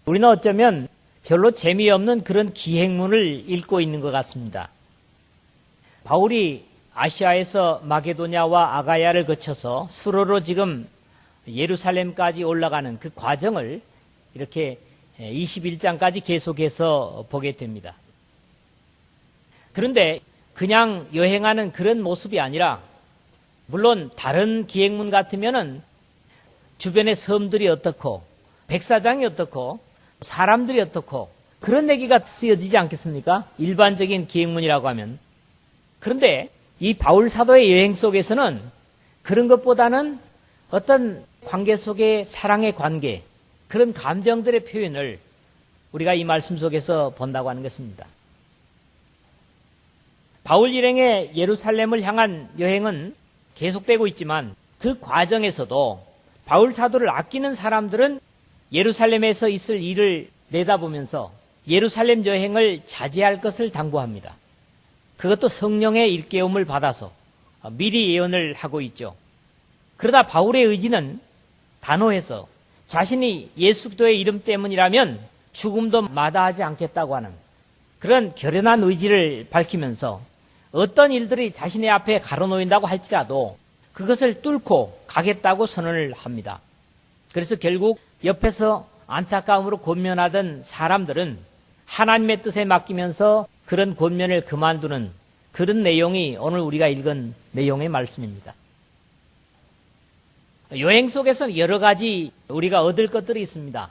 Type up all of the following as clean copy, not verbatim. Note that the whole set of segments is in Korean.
우리는 어쩌면 별로 재미없는 그런 기행문을 읽고 있는 것 같습니다. 바울이 아시아에서 마게도냐와 아가야를 거쳐서 수로로 지금 예루살렘까지 올라가는 그 과정을 이렇게 21장까지 계속해서 보게 됩니다. 그런데 그냥 여행하는 그런 모습이 아니라, 물론 다른 기행문 같으면은 주변의 섬들이 어떻고 백사장이 어떻고 사람들이 어떻고 그런 얘기가 쓰여지지 않겠습니까? 일반적인 기행문이라고 하면. 그런데 이 바울 사도의 여행 속에서는 그런 것보다는 어떤 관계 속의 사랑의 관계, 그런 감정들의 표현을 우리가 이 말씀 속에서 본다고 하는 것입니다. 바울 일행의 예루살렘을 향한 여행은 계속되고 있지만 그 과정에서도 바울 사도를 아끼는 사람들은 예루살렘에서 있을 일을 내다보면서 예루살렘 여행을 자제할 것을 당부합니다. 그것도 성령의 일깨움을 받아서 미리 예언을 하고 있죠. 그러다 바울의 의지는 단호해서 자신이 예수 그리스도의 이름 때문이라면 죽음도 마다하지 않겠다고 하는 그런 결연한 의지를 밝히면서 어떤 일들이 자신의 앞에 가로놓인다고 할지라도 그것을 뚫고 가겠다고 선언을 합니다. 그래서 결국 옆에서 안타까움으로 권면하던 사람들은 하나님의 뜻에 맡기면서 그런 권면을 그만두는 그런 내용이 오늘 우리가 읽은 내용의 말씀입니다. 여행 속에서 여러 가지 우리가 얻을 것들이 있습니다.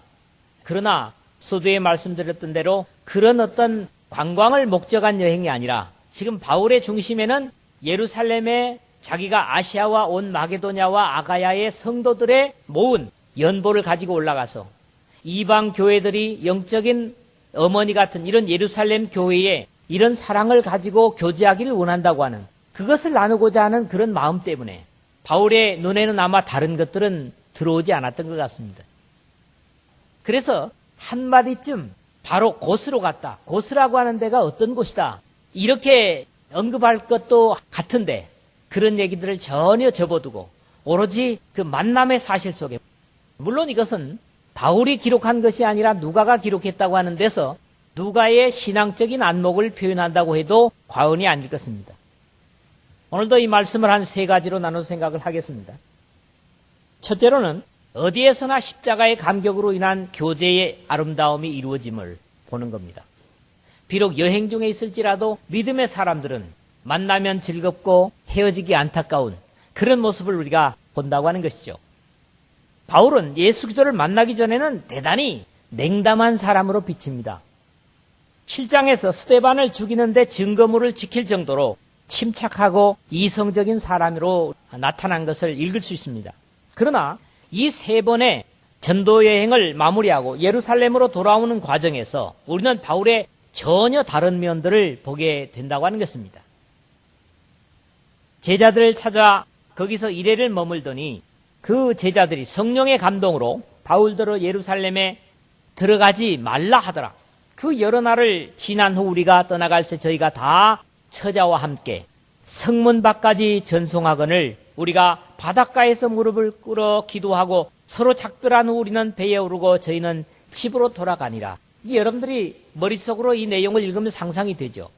그러나 서두에 말씀드렸던 대로 그런 어떤 관광을 목적한 여행이 아니라 지금 바울의 중심에는 예루살렘에 자기가 아시아와 온 마게도냐와 아가야의 성도들의 모은 연보를 가지고 올라가서 이방 교회들이 영적인 어머니 같은 이런 예루살렘 교회에 이런 사랑을 가지고 교제하기를 원한다고 하는, 그것을 나누고자 하는 그런 마음 때문에 바울의 눈에는 아마 다른 것들은 들어오지 않았던 것 같습니다. 그래서 한마디쯤 바로 곳으로 갔다. 곳이라고 하는 데가 어떤 곳이다, 이렇게 언급할 것도 같은데 그런 얘기들을 전혀 접어두고 오로지 그 만남의 사실 속에, 물론 이것은 바울이 기록한 것이 아니라 누가가 기록했다고 하는 데서 누가의 신앙적인 안목을 표현한다고 해도 과언이 아닐 것입니다. 오늘도 이 말씀을 한 세 가지로 나눠 생각을 하겠습니다. 첫째로는 어디에서나 십자가의 감격으로 인한 교제의 아름다움이 이루어짐을 보는 겁니다. 비록 여행 중에 있을지라도 믿음의 사람들은 만나면 즐겁고 헤어지기 안타까운 그런 모습을 우리가 본다고 하는 것이죠. 바울은 예수 그리스도를 만나기 전에는 대단히 냉담한 사람으로 비칩니다. 7장에서 스데반을 죽이는데 증거물을 지킬 정도로 침착하고 이성적인 사람으로 나타난 것을 읽을 수 있습니다. 그러나 이 세 번의 전도 여행을 마무리하고 예루살렘으로 돌아오는 과정에서 우리는 바울의 전혀 다른 면들을 보게 된다고 하는 것입니다. 제자들을 찾아 거기서 이래를 머물더니 그 제자들이 성령의 감동으로 바울더러 예루살렘에 들어가지 말라 하더라. 그 여러 날을 지난 후 우리가 떠나갈 때 저희가 다 처자와 함께 성문 밖까지 전송하거늘 우리가 바닷가에서 무릎을 꿇어 기도하고 서로 작별한 후 우리는 배에 오르고 저희는 집으로 돌아가니라. 여러분들이 머릿속으로 이 내용을 읽으면 상상이 되죠.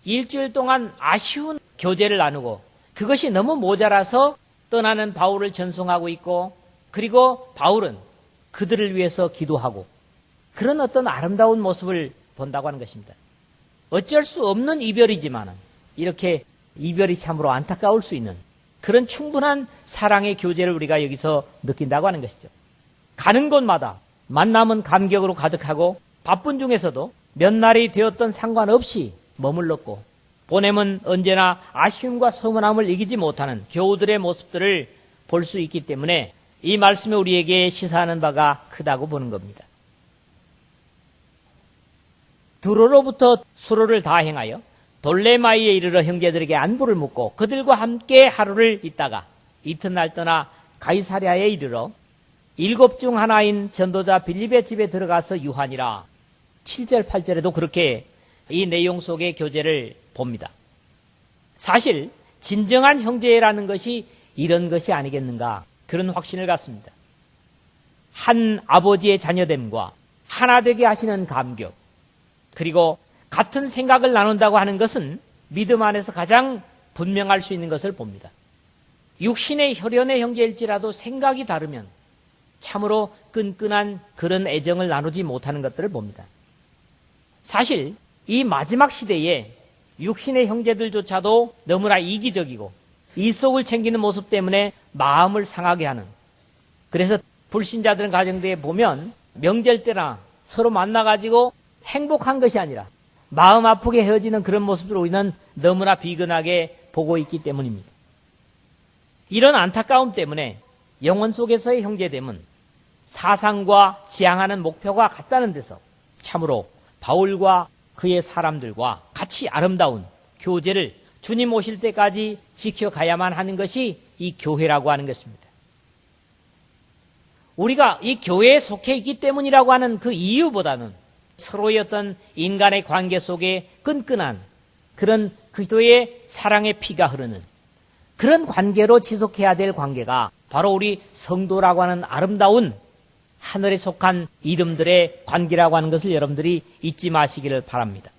일주일 동안 아쉬운 교제를 나누고 그것이 너무 모자라서 떠나는 바울을 전송하고 있고, 그리고 바울은 그들을 위해서 기도하고 그런 어떤 아름다운 모습을 본다고 하는 것입니다. 어쩔 수 없는 이별이지만 이렇게 이별이 참으로 안타까울 수 있는 그런 충분한 사랑의 교제를 우리가 여기서 느낀다고 하는 것이죠. 가는 곳마다 만남은 감격으로 가득하고 바쁜 중에서도 몇 날이 되었던 상관없이 머물렀고, 보냄은 언제나 아쉬움과 서운함을 이기지 못하는 교우들의 모습들을 볼 수 있기 때문에 이 말씀에 우리에게 시사하는 바가 크다고 보는 겁니다. 두로로부터 수로를 다 행하여 돌레마이에 이르러 형제들에게 안부를 묻고 그들과 함께 하루를 있다가 이튿날 떠나 가이사랴에 이르러 7 중 하나인 전도자 빌립의 집에 들어가서 유하니라. 7절 8절에도 그렇게 이 내용 속의 교제를 봅니다. 사실 진정한 형제라는 것이 이런 것이 아니겠는가, 그런 확신을 갖습니다. 한 아버지의 자녀됨과 하나 되게 하시는 감격, 그리고 같은 생각을 나눈다고 하는 것은 믿음 안에서 가장 분명할 수 있는 것을 봅니다. 육신의 혈연의 형제일지라도 생각이 다르면 참으로 끈끈한 그런 애정을 나누지 못하는 것들을 봅니다. 사실 이 마지막 시대에 육신의 형제들조차도 너무나 이기적이고 이속을 챙기는 모습 때문에 마음을 상하게 하는, 그래서 불신자들은 가정대에 보면 명절 때나 서로 만나가지고 행복한 것이 아니라 마음 아프게 헤어지는 그런 모습으로 우리는 너무나 비근하게 보고 있기 때문입니다. 이런 안타까움 때문에 영혼 속에서의 형제됨은 사상과 지향하는 목표가 같다는 데서 참으로 바울과 그의 사람들과 같이 아름다운 교제를 주님 오실 때까지 지켜가야만 하는 것이 이 교회라고 하는 것입니다. 우리가 이 교회에 속해 있기 때문이라고 하는 그 이유보다는 서로의 어떤 인간의 관계 속에 끈끈한 그런 그리스도의 사랑의 피가 흐르는 그런 관계로 지속해야 될 관계가 바로 우리 성도라고 하는 아름다운 하늘에 속한 이름들의 관계라고 하는 것을 여러분들이 잊지 마시기를 바랍니다.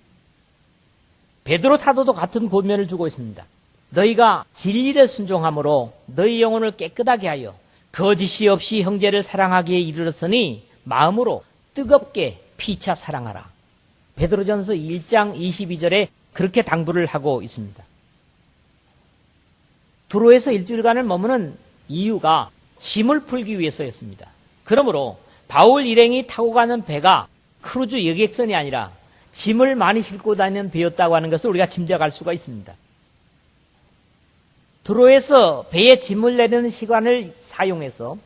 베드로 사도도 같은 권면을 주고 있습니다. 너희가 진리를 순종함으로 너희 영혼을 깨끗하게 하여 거짓이 없이 형제를 사랑하기에 이르렀으니 마음으로 뜨겁게 피차 사랑하라. 베드로전서 1장 22절에 그렇게 당부를 하고 있습니다. 두로에서 일주일간을 머무는 이유가 짐을 풀기 위해서였습니다. 그러므로 바울 일행이 타고 가는 배가 크루즈 여객선이 아니라 짐을 많이 싣고 다니는 배였다고 하는 것을 우리가 짐작할 수가 있습니다. 두로에서 배에 짐을 내리는 시간을 사용해서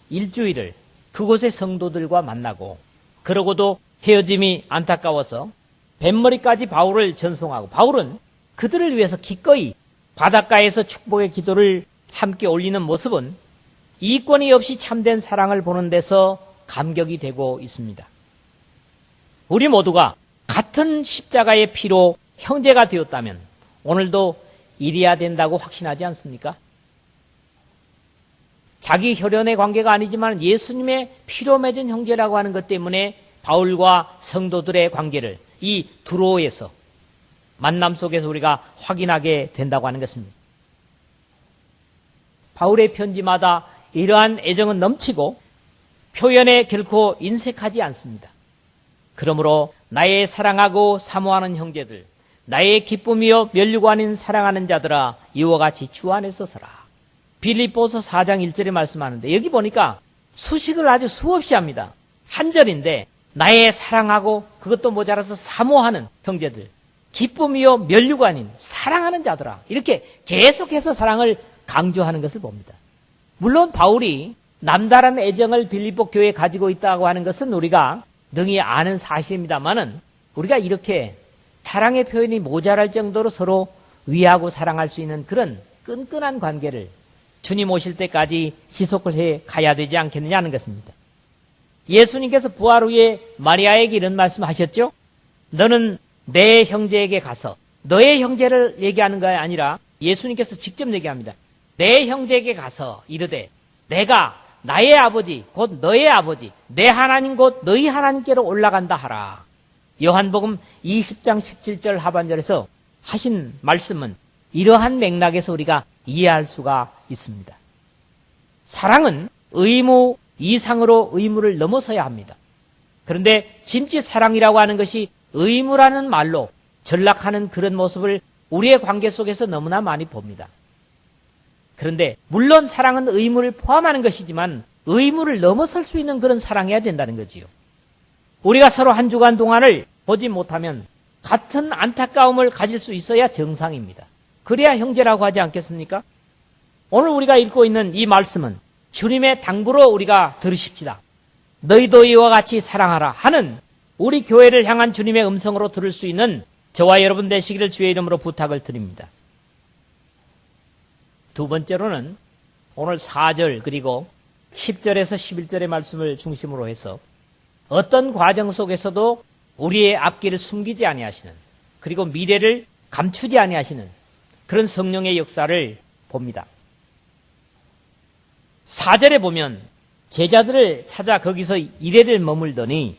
일주일을 그곳의 성도들과 만나고, 그러고도 헤어짐이 안타까워서 뱃머리까지 바울을 전송하고, 바울은 그들을 위해서 기꺼이 바닷가에서 축복의 기도를 함께 올리는 모습은 이권이 없이 참된 사랑을 보는 데서 감격이 되고 있습니다. 우리 모두가 같은 십자가의 피로 형제가 되었다면 오늘도 이래야 된다고 확신하지 않습니까? 자기 혈연의 관계가 아니지만 예수님의 피로 맺은 형제라고 하는 것 때문에 바울과 성도들의 관계를 이 두로에서 만남 속에서 우리가 확인하게 된다고 하는 것입니다. 바울의 편지마다 이러한 애정은 넘치고 표현에 결코 인색하지 않습니다. 그러므로 나의 사랑하고 사모하는 형제들, 나의 기쁨이요 멸류관 아닌 사랑하는 자들아, 이와 같이 주 안에서 서라. 빌립보서 4장 1절에 말씀하는데, 여기 보니까 수식을 아주 수없이 합니다. 한 절인데 나의 사랑하고 그것도 모자라서 사모하는 형제들, 기쁨이요 멸류관 아닌 사랑하는 자들아, 이렇게 계속해서 사랑을 강조하는 것을 봅니다. 물론 바울이 남다른 애정을 빌립보 교회에 가지고 있다고 하는 것은 우리가 능히 아는 사실입니다만은, 우리가 이렇게 사랑의 표현이 모자랄 정도로 서로 위하고 사랑할 수 있는 그런 끈끈한 관계를 주님 오실 때까지 지속을 해 가야 되지 않겠느냐는 것입니다. 예수님께서 부활 후에 마리아에게 이런 말씀하셨죠. 너는 내 형제에게 가서, 너의 형제를 얘기하는 게 아니라 예수님께서 직접 얘기합니다. 내 형제에게 가서 이르되 내가 나의 아버지 곧 너의 아버지 내 하나님 곧 너희 하나님께로 올라간다 하라. 요한복음 20장 17절 하반절에서 하신 말씀은 이러한 맥락에서 우리가 이해할 수가 있습니다. 사랑은 의무 이상으로 의무를 넘어서야 합니다. 그런데 짐짓 사랑이라고 하는 것이 의무라는 말로 전락하는 그런 모습을 우리의 관계 속에서 너무나 많이 봅니다. 그런데 물론 사랑은 의무를 포함하는 것이지만 의무를 넘어설 수 있는 그런 사랑이어야 된다는 거지요. 우리가 서로 한 주간 동안을 보지 못하면 같은 안타까움을 가질 수 있어야 정상입니다. 그래야 형제라고 하지 않겠습니까? 오늘 우리가 읽고 있는 이 말씀은 주님의 당부로 우리가 들으십시다. 너희도 이와 같이 사랑하라 하는 우리 교회를 향한 주님의 음성으로 들을 수 있는 저와 여러분 되시기를 주의 이름으로 부탁을 드립니다. 두 번째로는 오늘 4절 그리고 10절에서 11절의 말씀을 중심으로 해서 어떤 과정 속에서도 우리의 앞길을 숨기지 아니하시는, 그리고 미래를 감추지 아니하시는 그런 성령의 역사를 봅니다. 4절에 보면 제자들을 찾아 거기서 이래를 머물더니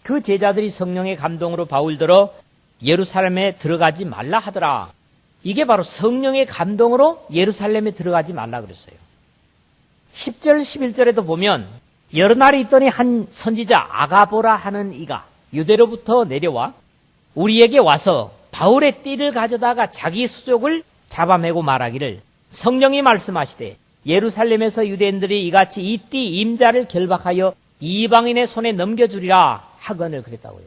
그 제자들이 성령의 감동으로 바울들어 예루살렘에 들어가지 말라 하더라. 이게 바로 성령의 감동으로 예루살렘에 들어가지 말라 그랬어요. 10절 11절에도 보면 여러 날이 있더니 한 선지자 아가보라 하는 이가 유대로부터 내려와 우리에게 와서 바울의 띠를 가져다가 자기 수족을 잡아매고 말하기를 성령이 말씀하시되 예루살렘에서 유대인들이 이같이 이 띠 임자를 결박하여 이방인의 손에 넘겨주리라 하거늘 그랬다고요.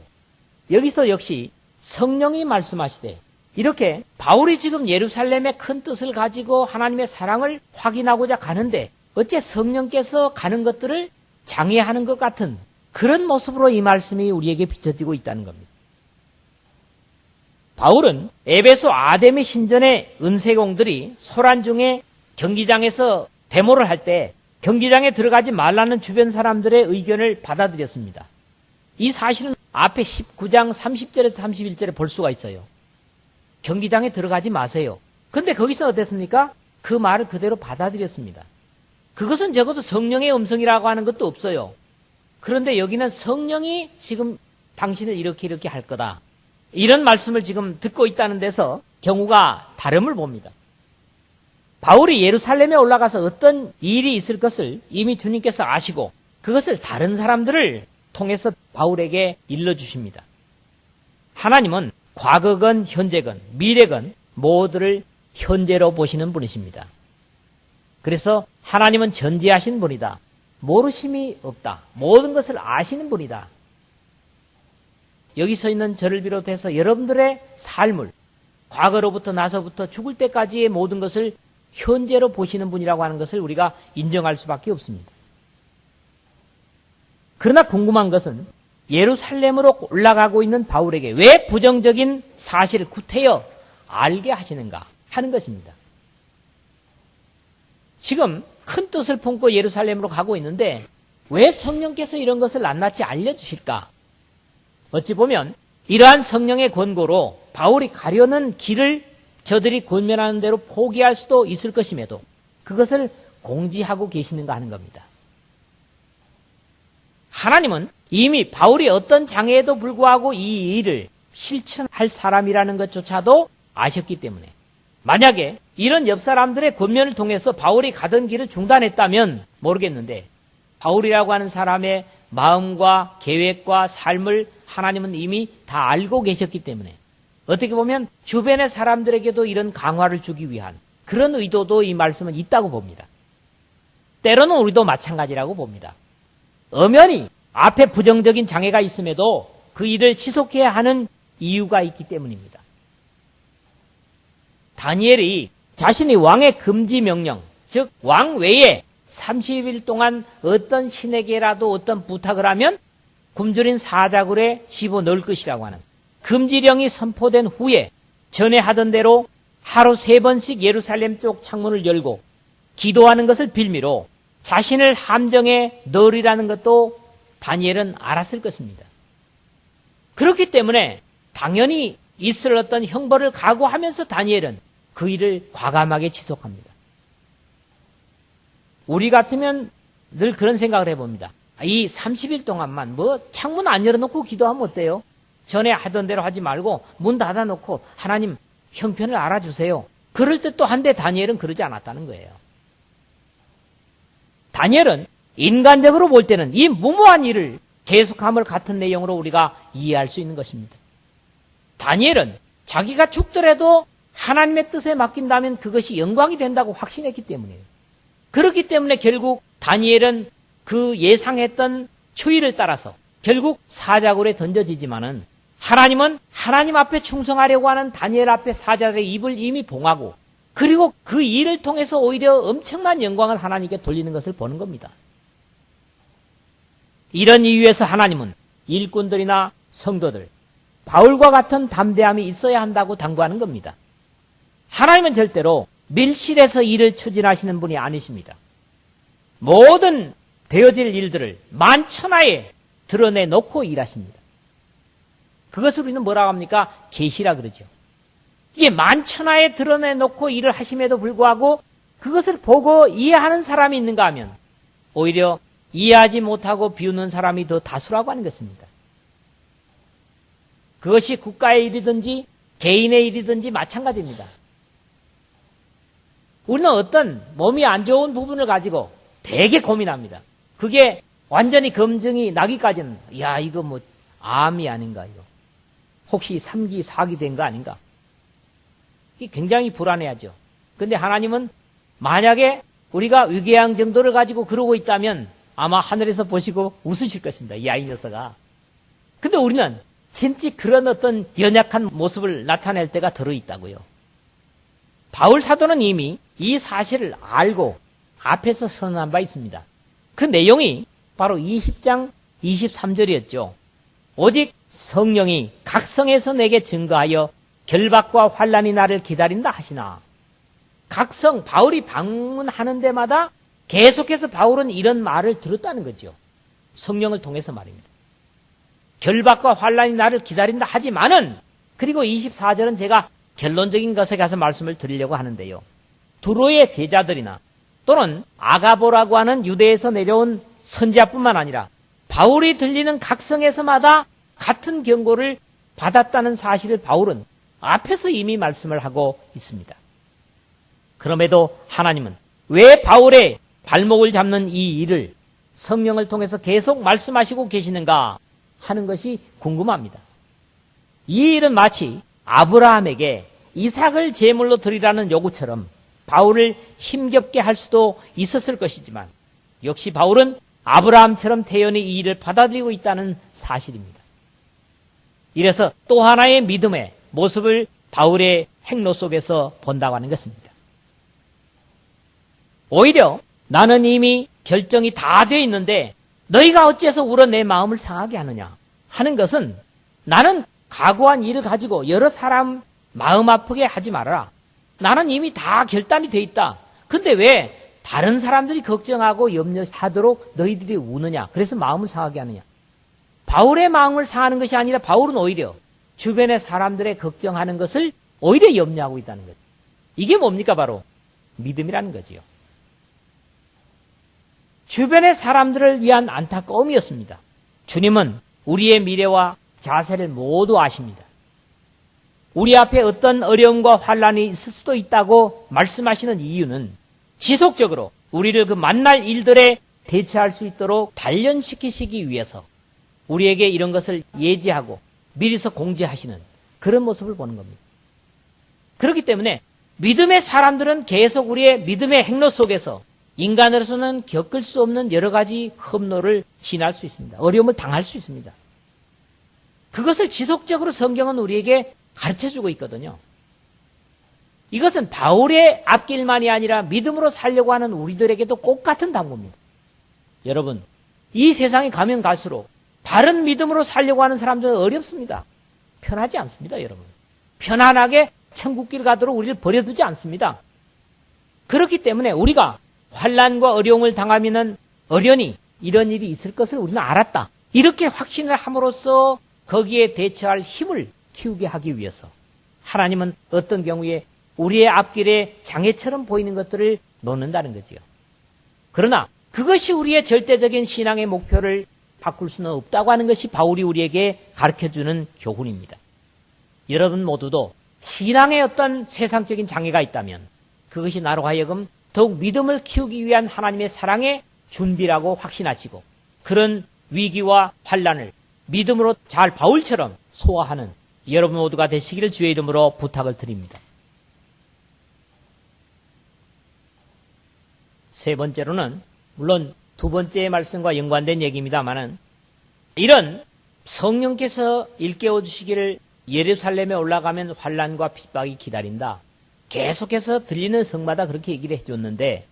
여기서 역시 성령이 말씀하시되 이렇게 바울이 지금 예루살렘의 큰 뜻을 가지고 하나님의 사랑을 확인하고자 가는데 어째 성령께서 가는 것들을 장애하는 것 같은 그런 모습으로 이 말씀이 우리에게 비춰지고 있다는 겁니다. 바울은 에베소 아데미 신전의 은세공들이 소란 중에 경기장에서 데모를 할 때 경기장에 들어가지 말라는 주변 사람들의 의견을 받아들였습니다. 이 사실은 앞에 19장 30절에서 31절에 볼 수가 있어요. 경기장에 들어가지 마세요. 근데 거기서 어땠습니까? 그 말을 그대로 받아들였습니다. 그것은 적어도 성령의 음성이라고 하는 것도 없어요. 그런데 여기는 성령이 지금 당신을 이렇게 할 거다. 이런 말씀을 지금 듣고 있다는 데서 경우가 다름을 봅니다. 바울이 예루살렘에 올라가서 어떤 일이 있을 것을 이미 주님께서 아시고 그것을 다른 사람들을 통해서 바울에게 일러주십니다. 하나님은 과거건 현재건 미래건 모두를 현재로 보시는 분이십니다. 그래서 하나님은 전지하신 분이다. 모르심이 없다. 모든 것을 아시는 분이다. 여기 서 있는 저를 비롯해서 여러분들의 삶을 과거로부터 나서부터 죽을 때까지의 모든 것을 현재로 보시는 분이라고 하는 것을 우리가 인정할 수밖에 없습니다. 그러나 궁금한 것은 예루살렘으로 올라가고 있는 바울에게 왜 부정적인 사실을 구태여 알게 하시는가 하는 것입니다. 지금 큰 뜻을 품고 예루살렘으로 가고 있는데 왜 성령께서 이런 것을 낱낱이 알려주실까? 어찌 보면 이러한 성령의 권고로 바울이 가려는 길을 저들이 권면하는 대로 포기할 수도 있을 것임에도 그것을 공지하고 계시는가 하는 겁니다. 하나님은 이미 바울이 어떤 장애에도 불구하고 이 일을 실천할 사람이라는 것조차도 아셨기 때문에 만약에 이런 옆 사람들의 권면을 통해서 바울이 가던 길을 중단했다면 모르겠는데 바울이라고 하는 사람의 마음과 계획과 삶을 하나님은 이미 다 알고 계셨기 때문에 어떻게 보면 주변의 사람들에게도 이런 강화를 주기 위한 그런 의도도 이 말씀은 있다고 봅니다. 때로는 우리도 마찬가지라고 봅니다. 엄연히 앞에 부정적인 장애가 있음에도 그 일을 지속해야 하는 이유가 있기 때문입니다. 다니엘이 자신이 왕의 금지 명령, 즉 왕 외에 30일 동안 어떤 신에게라도 어떤 부탁을 하면 굶주린 사자굴에 집어넣을 것이라고 하는 금지령이 선포된 후에 전에 하던 대로 하루 3번씩 예루살렘 쪽 창문을 열고 기도하는 것을 빌미로 자신을 함정에 넣으리라는 것도 다니엘은 알았을 것입니다. 그렇기 때문에 당연히 있을 어떤 형벌을 각오하면서 다니엘은 그 일을 과감하게 지속합니다. 우리 같으면 늘 그런 생각을 해봅니다. 이 30일 동안만 창문 안 열어놓고 기도하면 어때요? 전에 하던 대로 하지 말고 문 닫아놓고 하나님 형편을 알아주세요. 그럴 듯도 한데 다니엘은 그러지 않았다는 거예요. 다니엘은 인간적으로 볼 때는 이 무모한 일을 계속함을 같은 내용으로 우리가 이해할 수 있는 것입니다. 다니엘은 자기가 죽더라도 하나님의 뜻에 맡긴다면 그것이 영광이 된다고 확신했기 때문이에요. 그렇기 때문에 결국 다니엘은 그 예상했던 추이를 따라서 결국 사자굴에 던져지지만은 하나님은 하나님 앞에 충성하려고 하는 다니엘 앞에 사자들의 입을 이미 봉하고 그리고 그 일을 통해서 오히려 엄청난 영광을 하나님께 돌리는 것을 보는 겁니다. 이런 이유에서 하나님은 일꾼들이나 성도들, 바울과 같은 담대함이 있어야 한다고 당부하는 겁니다. 하나님은 절대로 밀실에서 일을 추진하시는 분이 아니십니다. 모든 되어질 일들을 만천하에 드러내놓고 일하십니다. 그것을 우리는 뭐라고 합니까? 계시라 그러죠. 이게 만천하에 드러내놓고 일을 하심에도 불구하고 그것을 보고 이해하는 사람이 있는가 하면 오히려 이해하지 못하고 비웃는 사람이 더 다수라고 하는 것입니다. 그것이 국가의 일이든지 개인의 일이든지 마찬가지입니다. 우리는 어떤 몸이 안 좋은 부분을 가지고 되게 고민합니다. 그게 완전히 검증이 나기까지는 야 이거 뭐 암이 아닌가 이거 혹시 3기 4기 된 거 아닌가 이게 굉장히 불안해하죠. 그런데 하나님은 만약에 우리가 위궤양 정도를 가지고 그러고 있다면 아마 하늘에서 보시고 웃으실 것입니다. 야 이 녀석아. 근데 우리는 진짜 그런 어떤 연약한 모습을 나타낼 때가 들어있다고요. 바울 사도는 이미 이 사실을 알고 앞에서 선언한 바 있습니다. 그 내용이 바로 20장 23절이었죠. 오직 성령이 각성에서 내게 증거하여 결박과 환난이 나를 기다린다 하시나. 각성, 바울이 방문하는 데마다 계속해서 바울은 이런 말을 들었다는 거죠. 성령을 통해서 말입니다. 결박과 환난이 나를 기다린다 하지만은 그리고 24절은 제가 결론적인 것에 가서 말씀을 드리려고 하는데요. 두로의 제자들이나 또는 아가보라고 하는 유대에서 내려온 선지자뿐만 아니라 바울이 들리는 각성에서마다 같은 경고를 받았다는 사실을 바울은 앞에서 이미 말씀을 하고 있습니다. 그럼에도 하나님은 왜 바울의 발목을 잡는 이 일을 성령을 통해서 계속 말씀하시고 계시는가 하는 것이 궁금합니다. 이 일은 마치 아브라함에게 이삭을 제물로 드리라는 요구처럼 바울을 힘겹게 할 수도 있었을 것이지만 역시 바울은 아브라함처럼 태연히 이 일을 받아들이고 있다는 사실입니다. 이래서 또 하나의 믿음의 모습을 바울의 행로 속에서 본다고 하는 것입니다. 오히려 나는 이미 결정이 다 되어 있는데 너희가 어째서 울어 내 마음을 상하게 하느냐 하는 것은 나는 각오한 일을 가지고 여러 사람 마음 아프게 하지 말아라. 나는 이미 다 결단이 되어 있다. 근데 왜 다른 사람들이 걱정하고 염려하도록 너희들이 우느냐. 그래서 마음을 상하게 하느냐. 바울의 마음을 상하는 것이 아니라 바울은 오히려 주변의 사람들의 걱정하는 것을 오히려 염려하고 있다는 거죠. 이게 뭡니까? 바로 믿음이라는 거지요. 주변의 사람들을 위한 안타까움이었습니다. 주님은 우리의 미래와 자세를 모두 아십니다. 우리 앞에 어떤 어려움과 환난이 있을 수도 있다고 말씀하시는 이유는 지속적으로 우리를 그 만날 일들에 대처할 수 있도록 단련시키시기 위해서 우리에게 이런 것을 예지하고 미리서 공지하시는 그런 모습을 보는 겁니다. 그렇기 때문에 믿음의 사람들은 계속 우리의 믿음의 행로 속에서 인간으로서는 겪을 수 없는 여러 가지 험로를 지날 수 있습니다. 어려움을 당할 수 있습니다. 그것을 지속적으로 성경은 우리에게 가르쳐주고 있거든요. 이것은 바울의 앞길만이 아니라 믿음으로 살려고 하는 우리들에게도 꼭 같은 당부입니다. 여러분, 이 세상에 가면 갈수록 바른 믿음으로 살려고 하는 사람들은 어렵습니다. 편하지 않습니다, 여러분. 편안하게 천국길 가도록 우리를 버려두지 않습니다. 그렇기 때문에 우리가 환난과 어려움을 당하면은 어련히 이런 일이 있을 것을 우리는 알았다. 이렇게 확신을 함으로써 거기에 대처할 힘을 키우게 하기 위해서 하나님은 어떤 경우에 우리의 앞길에 장애처럼 보이는 것들을 놓는다는 거지요. 그러나 그것이 우리의 절대적인 신앙의 목표를 바꿀 수는 없다고 하는 것이 바울이 우리에게 가르쳐주는 교훈입니다. 여러분 모두도 신앙에 어떤 세상적인 장애가 있다면 그것이 나로 하여금 더욱 믿음을 키우기 위한 하나님의 사랑의 준비라고 확신하시고 그런 위기와 환난을 믿음으로 잘 바울처럼 소화하는 여러분 모두가 되시기를 주의 이름으로 부탁을 드립니다. 세 번째로는 물론 두 번째 말씀과 연관된 얘기입니다만은 이런 성령께서 일깨워 주시기를 예루살렘에 올라가면 환난과 핍박이 기다린다. 계속해서 들리는 성마다 그렇게 얘기를 해줬는데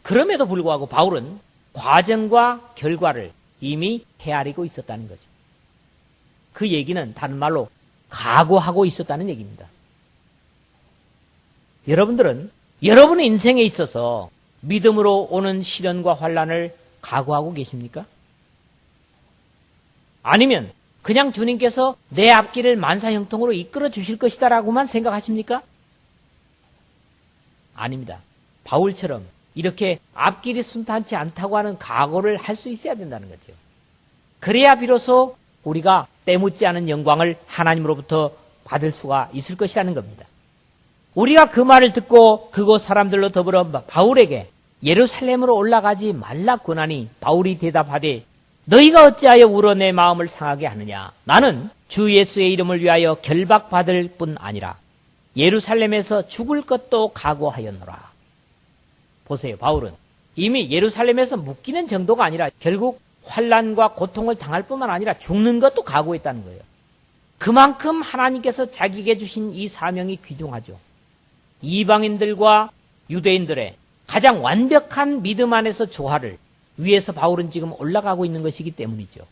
그럼에도 불구하고 바울은 과정과 결과를 이미 헤아리고 있었다는 거죠. 그 얘기는 다른 말로 각오하고 있었다는 얘기입니다. 여러분들은 여러분의 인생에 있어서 믿음으로 오는 시련과 환난을 각오하고 계십니까? 아니면 그냥 주님께서 내 앞길을 만사형통으로 이끌어 주실 것이다라고만 생각하십니까? 아닙니다. 바울처럼 이렇게 앞길이 순탄치 않다고 하는 각오를 할 수 있어야 된다는 거죠. 그래야 비로소 우리가 때묻지 않은 영광을 하나님으로부터 받을 수가 있을 것이라는 겁니다. 우리가 그 말을 듣고 그곳 사람들로 더불어 바울에게 예루살렘으로 올라가지 말라 권하니 바울이 대답하되 너희가 어찌하여 울어 내 마음을 상하게 하느냐. 나는 주 예수의 이름을 위하여 결박받을 뿐 아니라 예루살렘에서 죽을 것도 각오하였노라. 보세요. 바울은 이미 예루살렘에서 묶이는 정도가 아니라 결국 환난과 고통을 당할 뿐만 아니라 죽는 것도 각오했다는 거예요. 그만큼 하나님께서 자기에게 주신 이 사명이 귀중하죠. 이방인들과 유대인들의 가장 완벽한 믿음 안에서 조화를 위해서 바울은 지금 올라가고 있는 것이기 때문이죠.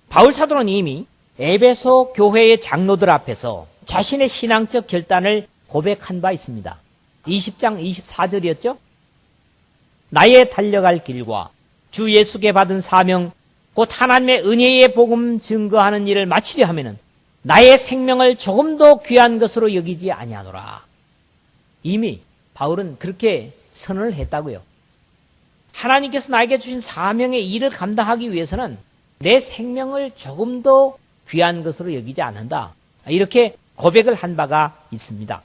바울 사도는 이미 에베소 교회의 장로들 앞에서 자신의 신앙적 결단을 고백한 바 있습니다. 20장 24절이었죠. 나의 달려갈 길과 주 예수께 받은 사명 곧 하나님의 은혜의 복음 증거하는 일을 마치려 하면은 나의 생명을 조금도 귀한 것으로 여기지 아니하노라. 이미 바울은 그렇게 선언을 했다고요. 하나님께서 나에게 주신 사명의 일을 감당하기 위해서는 내 생명을 조금도 귀한 것으로 여기지 않는다. 이렇게 고백을 한 바가 있습니다.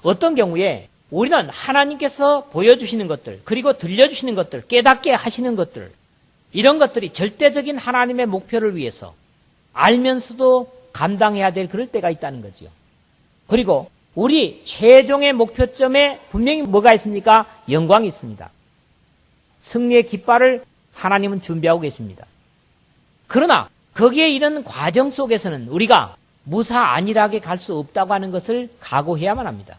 어떤 경우에 우리는 하나님께서 보여주시는 것들, 그리고 들려주시는 것들, 깨닫게 하시는 것들, 이런 것들이 절대적인 하나님의 목표를 위해서 알면서도 감당해야 될 그럴 때가 있다는 거죠. 그리고 우리 최종의 목표점에 분명히 뭐가 있습니까? 영광이 있습니다. 승리의 깃발을 하나님은 준비하고 계십니다. 그러나 거기에 이르는 과정 속에서는 우리가 무사 안일하게 갈 수 없다고 하는 것을 각오해야만 합니다.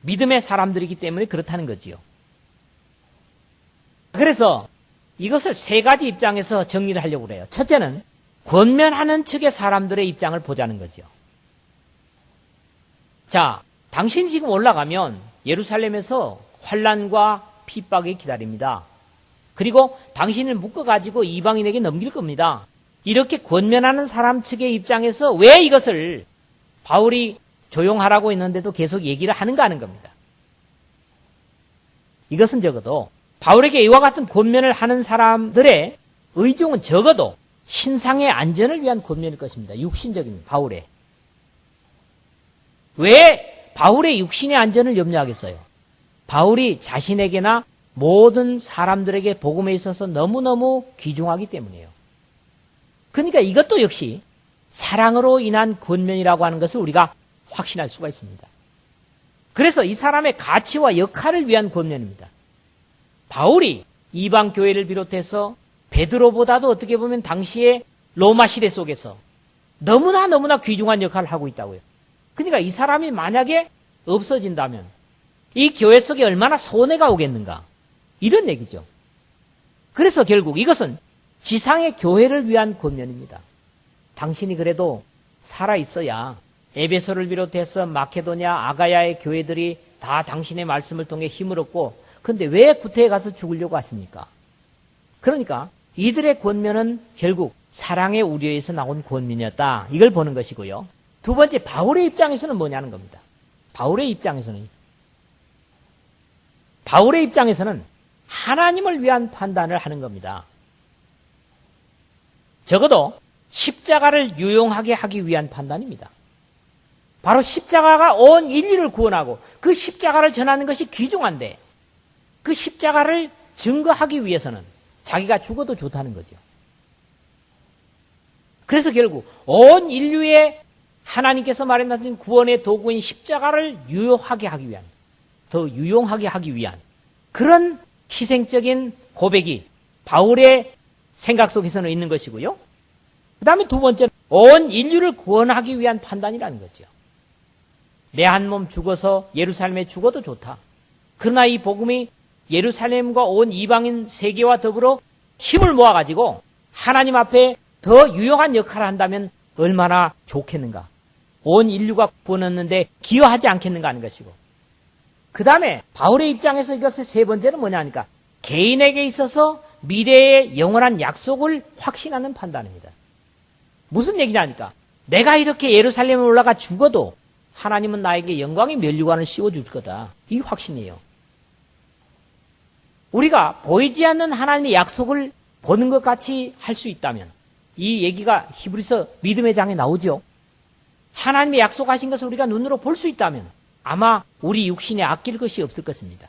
믿음의 사람들이기 때문에 그렇다는 거지요. 그래서 이것을 세 가지 입장에서 정리를 하려고 그래요. 첫째는 권면하는 측의 사람들의 입장을 보자는 거죠. 자, 당신이 지금 올라가면 예루살렘에서 환난과 핍박이 기다립니다. 그리고 당신을 묶어가지고 이방인에게 넘길 겁니다. 이렇게 권면하는 사람 측의 입장에서 왜 이것을 바울이 조용하라고 했는데도 계속 얘기를 하는가 하는 겁니다. 이것은 적어도 바울에게 이와 같은 권면을 하는 사람들의 의중은 적어도 신상의 안전을 위한 권면일 것입니다. 육신적인 바울의. 왜 바울의 육신의 안전을 염려하겠어요? 바울이 자신에게나 모든 사람들에게 복음에 있어서 너무너무 귀중하기 때문이에요. 그러니까 이것도 역시 사랑으로 인한 권면이라고 하는 것을 우리가 확신할 수가 있습니다. 그래서 이 사람의 가치와 역할을 위한 권면입니다. 바울이 이방 교회를 비롯해서 베드로보다도 어떻게 보면 당시의 로마 시대 속에서 너무나 귀중한 역할을 하고 있다고요. 그러니까 이 사람이 만약에 없어진다면 이 교회 속에 얼마나 손해가 오겠는가, 이런 얘기죠. 그래서 결국 이것은 지상의 교회를 위한 권면입니다. 당신이 그래도 살아있어야 에베소를 비롯해서 마케도냐, 아가야의 교회들이 다 당신의 말씀을 통해 힘을 얻고, 그런데 왜 구태에 가서 죽으려고 하십니까? 그러니까 이들의 권면은 결국 사랑의 우려에서 나온 권면이었다. 이걸 보는 것이고요. 두 번째, 바울의 입장에서는 뭐냐는 겁니다. 바울의 입장에서는 하나님을 위한 판단을 하는 겁니다. 적어도 십자가를 유용하게 하기 위한 판단입니다. 바로 십자가가 온 인류를 구원하고 그 십자가를 전하는 것이 귀중한데 그 십자가를 증거하기 위해서는 자기가 죽어도 좋다는 거죠. 그래서 결국 온 인류의 하나님께서 마련하신 구원의 도구인 십자가를 유용하게 하기 위한, 더 유용하게 하기 위한 그런 희생적인 고백이 바울의 생각 속에서는 있는 것이고요. 그 다음에 두 번째는 온 인류를 구원하기 위한 판단이라는 거죠. 내 한 몸 죽어서 예루살렘에 죽어도 좋다. 그러나 이 복음이 예루살렘과 온 이방인 세계와 더불어 힘을 모아가지고 하나님 앞에 더 유용한 역할을 한다면 얼마나 좋겠는가. 온 인류가 구원했는데 기여하지 않겠는가 하는 것이고, 그 다음에 바울의 입장에서 이것의 세 번째는 뭐냐 하니까 개인에게 있어서 미래의 영원한 약속을 확신하는 판단입니다. 무슨 얘기냐 하니까 내가 이렇게 예루살렘에 올라가 죽어도 하나님은 나에게 영광의 면류관을 씌워줄 거다. 이 확신이에요. 우리가 보이지 않는 하나님의 약속을 보는 것 같이 할 수 있다면 이 얘기가 히브리서 믿음의 장에 나오죠. 하나님의 약속하신 것을 우리가 눈으로 볼 수 있다면 아마 우리 육신에 아낄 것이 없을 것입니다.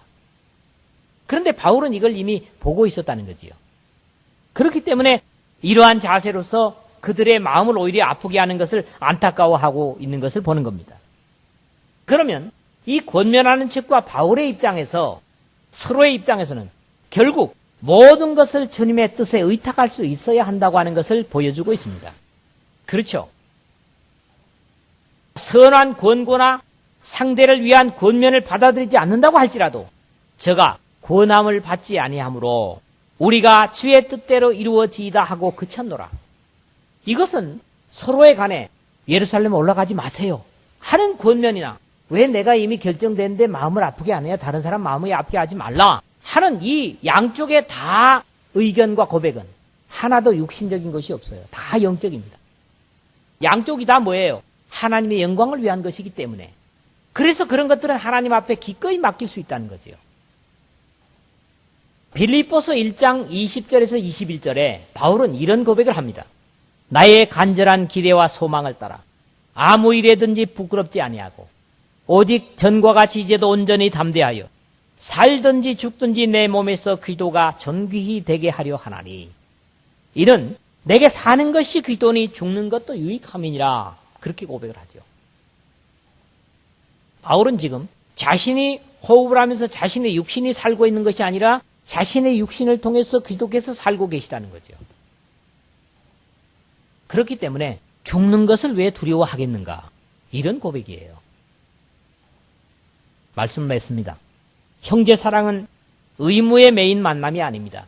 그런데 바울은 이걸 이미 보고 있었다는 거지요. 그렇기 때문에 이러한 자세로서 그들의 마음을 오히려 아프게 하는 것을 안타까워하고 있는 것을 보는 겁니다. 그러면 이 권면하는 측과 바울의 입장에서 서로의 입장에서는 결국 모든 것을 주님의 뜻에 의탁할 수 있어야 한다고 하는 것을 보여주고 있습니다. 그렇죠. 선한 권고나 상대를 위한 권면을 받아들이지 않는다고 할지라도 저가 권함을 받지 아니하므로 우리가 주의 뜻대로 이루어지이다 하고 그쳤노라. 이것은 서로에 관해 예루살렘에 올라가지 마세요 하는 권면이나 왜 내가 이미 결정됐는데 마음을 아프게 안 해요? 다른 사람 마음을 아프게 하지 말라 하는 이 양쪽의 다 의견과 고백은 하나도 육신적인 것이 없어요. 다 영적입니다. 양쪽이 다 뭐예요? 하나님의 영광을 위한 것이기 때문에. 그래서 그런 것들은 하나님 앞에 기꺼이 맡길 수 있다는 거죠. 빌립보서 1장 20절에서 21절에 바울은 이런 고백을 합니다. 나의 간절한 기대와 소망을 따라 아무 일에든지 부끄럽지 아니하고 오직 전과 같이 이제도 온전히 담대하여 살든지 죽든지 내 몸에서 그리스도가 존귀히 되게 하려 하나니 이는 내게 사는 것이 그리스도니 죽는 것도 유익함이니라. 그렇게 고백을 하죠. 바울은 지금 자신이 호흡을 하면서 자신의 육신이 살고 있는 것이 아니라 자신의 육신을 통해서 그리스도께서 살고 계시다는 거죠. 그렇기 때문에 죽는 것을 왜 두려워하겠는가? 이런 고백이에요. 말씀을 맺습니다. 형제 사랑은 의무에 매인 만남이 아닙니다.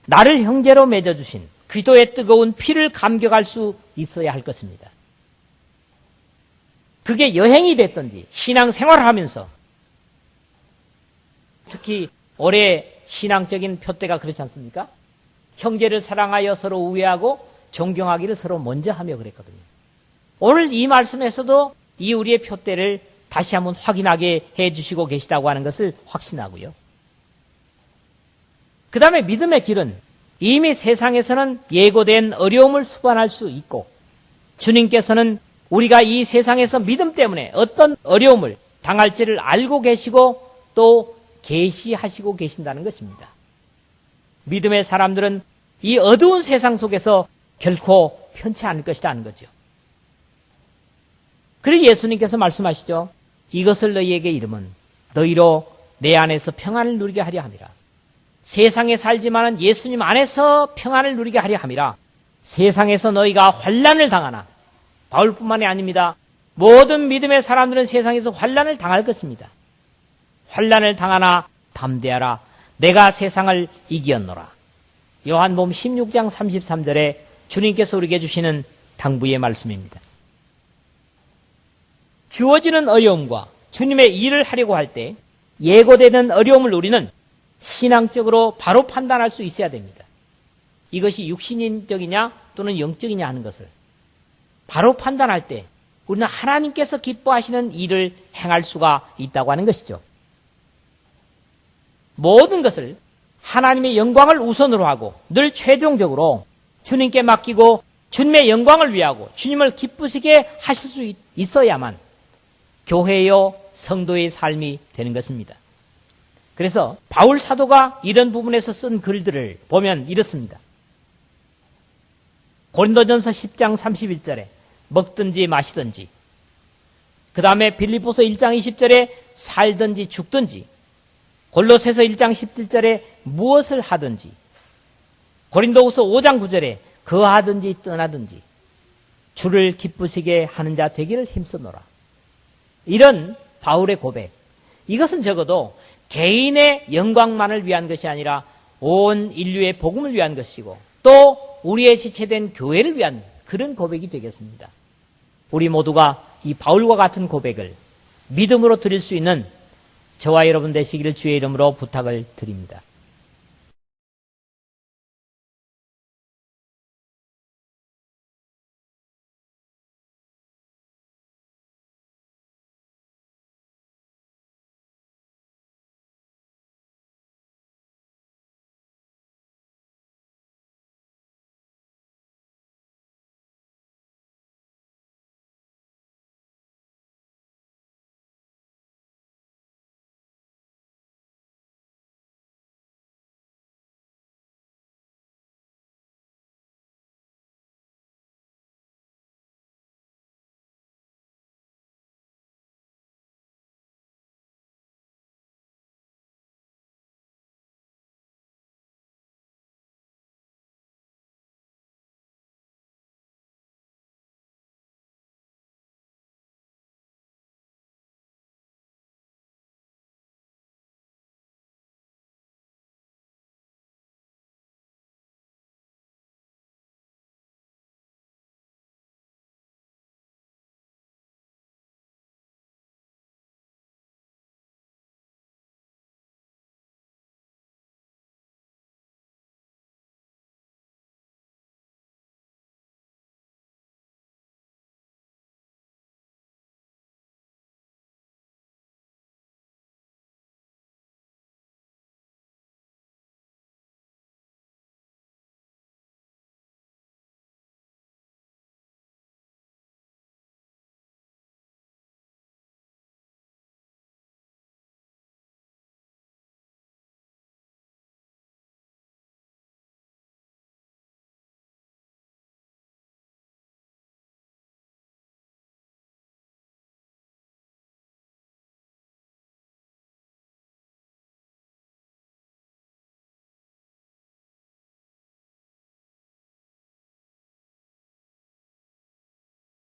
나를 형제로 맺어주신 그리스도의 뜨거운 피를 감격할 수 있어야 할 것입니다. 그게 여행이 됐든지 신앙생활을 하면서 특히 올해 신앙적인 표대가 그렇지 않습니까? 형제를 사랑하여 서로 우애하고 존경하기를 서로 먼저 하며 그랬거든요. 오늘 이 말씀에서도 이 우리의 표대를 다시 한번 확인하게 해주시고 계시다고 하는 것을 확신하고요. 그 다음에 믿음의 길은 이미 세상에서는 예고된 어려움을 수반할 수 있고 주님께서는 우리가 이 세상에서 믿음 때문에 어떤 어려움을 당할지를 알고 계시고 또 계시하시고 계신다는 것입니다. 믿음의 사람들은 이 어두운 세상 속에서 결코 편치 않을 것이다 하는 거죠. 그래서 예수님께서 말씀하시죠. 이것을 너희에게 이름은 너희로 내 안에서 평안을 누리게 하려 함이라. 세상에 살지만은 예수님 안에서 평안을 누리게 하려 함이라. 세상에서 너희가 환난을 당하나 바울뿐만이 아닙니다. 모든 믿음의 사람들은 세상에서 환난을 당할 것입니다. 환난을 당하나 담대하라. 내가 세상을 이기었노라. 요한복음 16장 33절에 주님께서 우리에게 주시는 당부의 말씀입니다. 주어지는 어려움과 주님의 일을 하려고 할 때 예고되는 어려움을 우리는 신앙적으로 바로 판단할 수 있어야 됩니다. 이것이 육신적이냐 또는 영적이냐 하는 것을 바로 판단할 때 우리는 하나님께서 기뻐하시는 일을 행할 수가 있다고 하는 것이죠. 모든 것을 하나님의 영광을 우선으로 하고 늘 최종적으로 주님께 맡기고 주님의 영광을 위하고 주님을 기쁘시게 하실 수 있어야만 교회요 성도의 삶이 되는 것입니다. 그래서 바울 사도가 이런 부분에서 쓴 글들을 보면 이렇습니다. 고린도전서 10장 31절에 먹든지 마시든지, 그 다음에 빌립보서 1장 20절에 살든지 죽든지, 골로새서 1장 17절에 무엇을 하든지, 고린도후서 5장 9절에 거하든지 떠나든지 주를 기쁘시게 하는 자 되기를 힘쓰노라. 이런 바울의 고백, 이것은 적어도 개인의 영광만을 위한 것이 아니라 온 인류의 복음을 위한 것이고 또 우리의 지체된 교회를 위한 그런 고백이 되겠습니다. 우리 모두가 이 바울과 같은 고백을 믿음으로 드릴 수 있는 저와 여러분 되시기를 주의 이름으로 부탁을 드립니다.